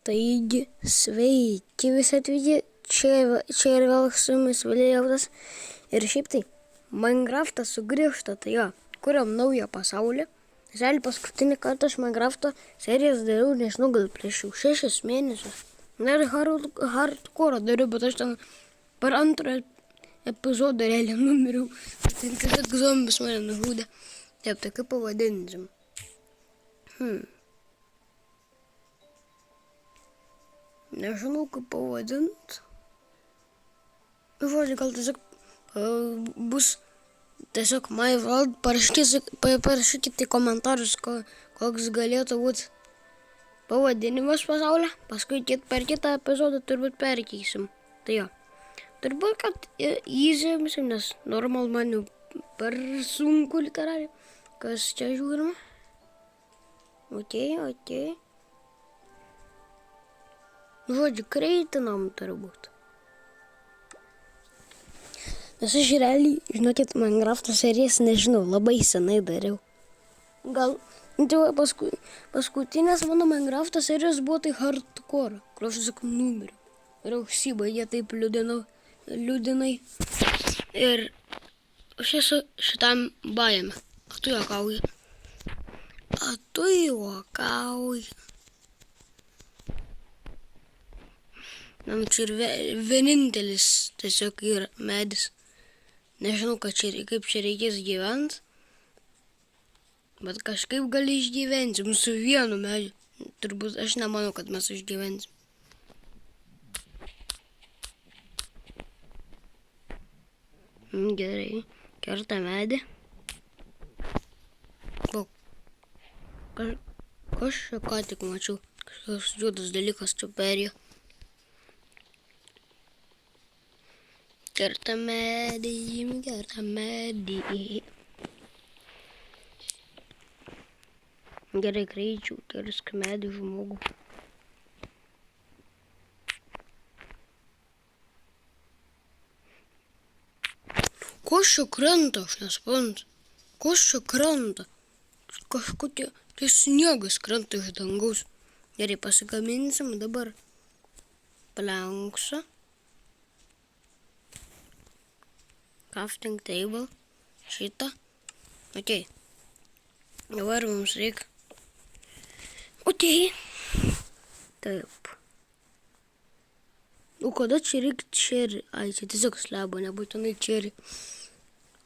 Taigi, sveiki visi atvykę, čia ir vėl su jumis Vilėjautas. Ir šiaip tai, Minecraftas sugrįžta, tai jo, kuriam naują pasaulį. Realiai paskutinį kartą aš Minecrafto serijas dariau, nežinau, gal prieš jau 6 mėnesius. Na ir hardcore dariau, bet aš ten per antrą epizodą realiai numiriau. Ten tiesiog zombis mane nužudė. Taip, tai kaip pavadinsim? Nežinau, kaip pavadint. Žodžiu, gal tiesiog bus tiesiog My World. Parašykite į komentarus, koks galėtų būti pavadinimas pasaulio. Paskui per kitą epizodą turbūt perkeisim. Tai jo. Turbūt, kad easy, nes normal man jau per sunku literaliai. Kas čia žiūrima? Ok. Žodžiu, kreitinam turbūt. Nes aš realiai, žinokit, Minecrafto serijas nežinau, labai senai dariau. Gal, paskutinės mano Minecrafto serijos buvo tai hardcore, kur aš tiesiog numiriau. Ir užsibaigė taip liūdinai. Ir aš esu šitam bajame. A tu juokauji. Čia ir vienintelis tiesiog yra medis. Nežinau, kaip čia reikės gyventi. Bet kažkaip gali išgyvensim su vienu medžiu. Turbūt aš nemanau, kad mes išgyvensim. Gerai, kerta medį. Aš ką tik mačiau. Kažkoks juodas dalykas čia perėjo. Kerta medį. Gerai, greičiau, kersk medį žmogų. Kas čia krenta, aš nesuprantu. Kas čia krenta? Kažkokie, tai sniegas krenta iš dangaus. Gerai, pasigaminsim dabar planksą. Crafting table. Šitą. Ok. Dabar mums reikia. Ok. Taip. O kada čia reikia čerį? Ai, čia tiesiog slebo, nebūtinai čerį.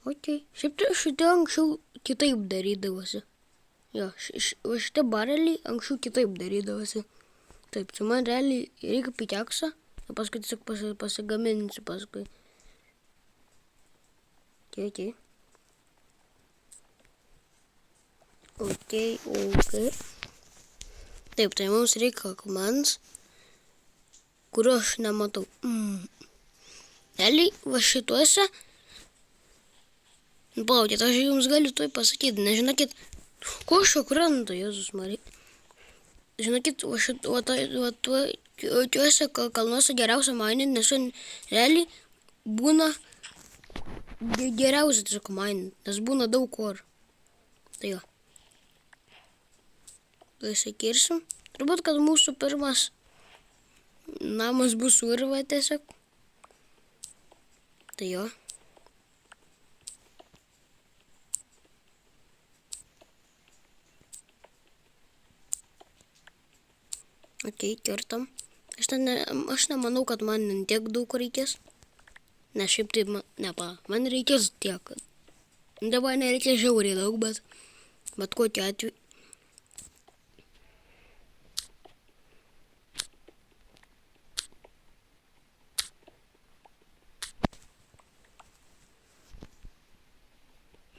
Ok. Šiaip tai šitie anksčiau kitaip darydavosi. Jo, šitie bareliai anksčiau kitaip darydavosi. Taip, čia man realiai reikia pikeksą. Ir paskui tiesiog pasigaminsiu paskui. Ok. Taip, tai mums reikia akmens, kurio aš nematau. Realiai, va šituose. Palaukit, aš jums galiu tuoj pasakyti. Nežinokit, ko šio kranta, Jėzus Marija. Žinokit, va tuose kalnuose geriausia maininti, nes realiai būna geriausia tiesiog maininti, nes būna daug oro. Tai jo. Pasikirsim. Turbūt, kad mūsų pirmas namas bus urva tiesiog. Tai jo. Ok, kirtam. Aš nemanau, kad man tiek daug reikės. Nes šiaip tai, man reikės tiek. Dabar nereikia žiauriai daug, bet kokiu atveju.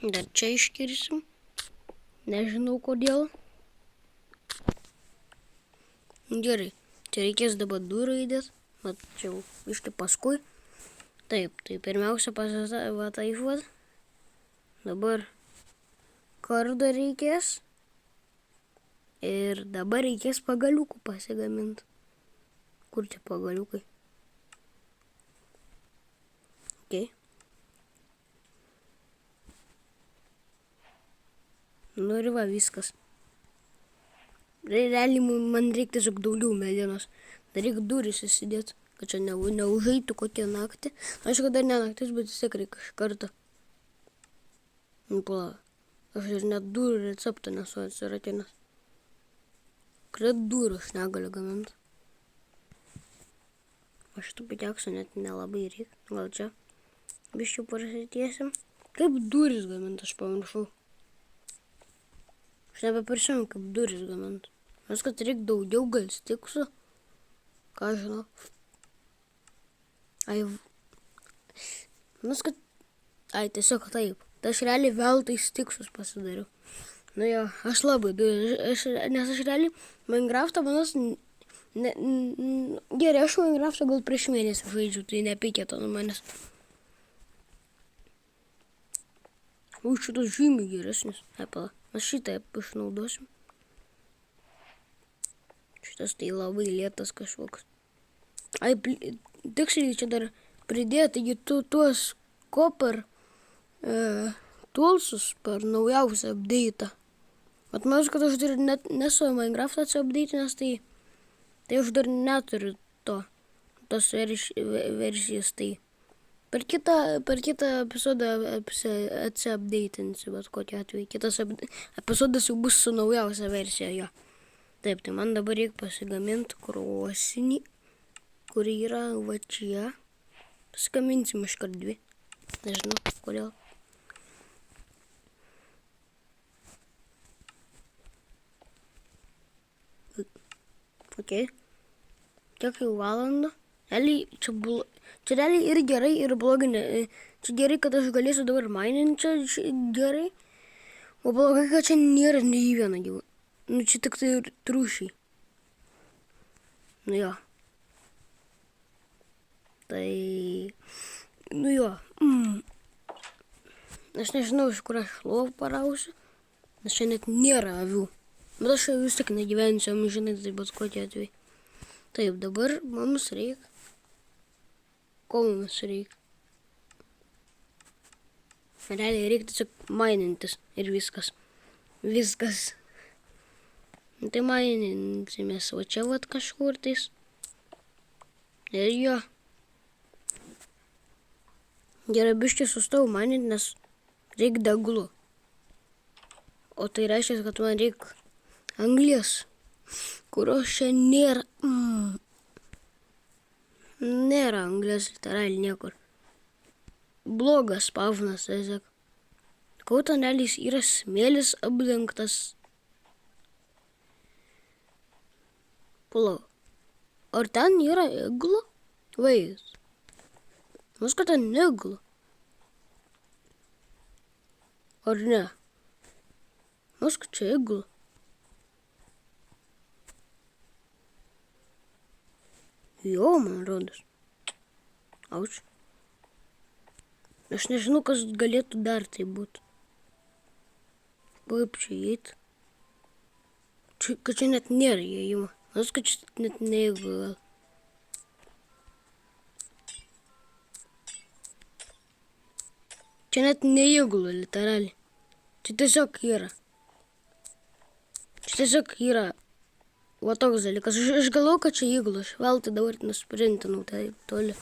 Dar čia iškirsim. Nežinau kodėl. Gerai, čia reikės dabar durų įdėt. Bet čia jau biškį paskui. Taip, tai pirmiausia va taip vat. Dabar kardo reikės. Ir dabar reikės pagaliukų pasigaminti. Kur čia pagaliukai? Ok. Nu ir va viskas. Realiai man reikia tiesiog daugiau medienos. Dar reikia duris įsidėti, kad čia neužeitų kokią naktį. Aišku, dar ne naktis, bet vis tiek reikia iš karto. Pala, aš ir net durų receptą nesu atsirakinęs. Kret durų aš negaliu gaminti. Aš tų piteksų net nelabai reikia. Gal čia biškių prasitiesim. Kaip duris gaminti, aš pamiršau. Aš nebeprisimenu, kaip duris gaminti. Nes kad reikia daugiau gal stiksų. Ką žinau. Nes kad... tiesiog taip. Tai aš realiai veltui stiksus pasidariau. Nu jo, aš labai duris. Nes aš realiai Minecraftą manas... Gerai, aš Minecraftą gal prieš mėnesį žaidžiu, tai nepykėta nuo manęs. Šitas žymiai geresnis. Pala. Mes šitą išnaudosim. Šitas tai labai lėtas kažkoks. Tiksliai čia dar pridėjo, taigi tu tuos Copper toolsus per naujausią update'ą. Vat manau, kad aš dar net nesu Minecraft'ą update'inęs, tai aš dar neturiu tos versijos, tai per kitą epizodą update'insiu, bet kokiu atveju. Kitas epizodas jau bus su naujausia versija, jo. Taip, tai man dabar reikia pasigaminti krosnį, kuri yra va čia. Pasigaminsim iškart 2. Nežinau, kodėl. Ok. Kiek jau valandą. Čia realiai ir gerai, ir blogai. Čia gerai, kad aš galėsiu dabar mininti čia gerai. O blogai, kad čia nėra nei vieno gyvūno. Nu, čia tik tai triušiai. Nu jo. Tai... Nu jo. Aš nežinau, iš kur aš lovą parausiu. Nes čia net nėra avių. Bet aš vis tik negyvensiu, žinai, tai bet kokie atvejai. Taip, dabar mums reikia. Ko mums reikia? Realiai reikia tiesiog mainintis ir viskas. Viskas. Tai maininsimės va čia vat kažkur tais. Ir jo. Gerai, biškį sustau maininti, nes reikia degulo. O tai reiškia, kad man reikia anglies, kurios čia nėra. Nėra anglies, literaliai niekur. Blogas spavnas, tiesiog. Kautanėlis yra smėlis apdengtas. Palauk. Ar ten yra iglo? Vait. Nors kad ten iglo. Ar ne? Nors kad čia iglo. Jo, man rodos. Auč. Aš nežinau, kas galėtų dar tai būti. Kaip čia įeiti? Kad čia net nėra įėjimo. Nors kad čia net neįgų gal. Čia net neįgų, literaliai. Čia tiesiog yra. Čia tiesiog yra. Va toks dalykas. Aš galvoju, kad čia įgų. Aš veltui dabar nusprintinau taip toli.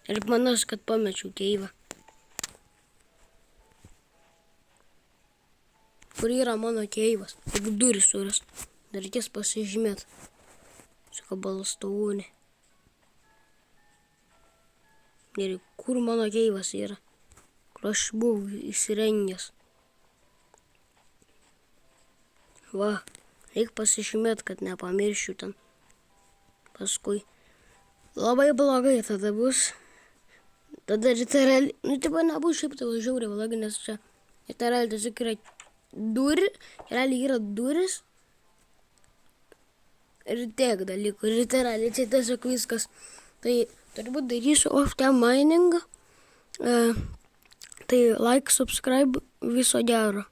Ir manas, kad pamečiau keivą. Kur yra mano keivas? Jeigu duris suras. Dar reikės pasižymėti. Su kabalstūnė. Ir kur mano keivas yra? Kur aš buvau įsirengęs. Va. Reikia pasižymėti, kad nepamiršiu ten. Paskui. Labai blogai tada bus. Tada literaliai. Nu, tipo, nebus šiaip tai žiauriai blogai, nes čia literaliai tiesiog yra realiai yra duris. Ir tiek dalykų, literaliai, čia tiesiog viskas. Tai turbūt darysiu off-time miningą. Tai like, subscribe, viso gero.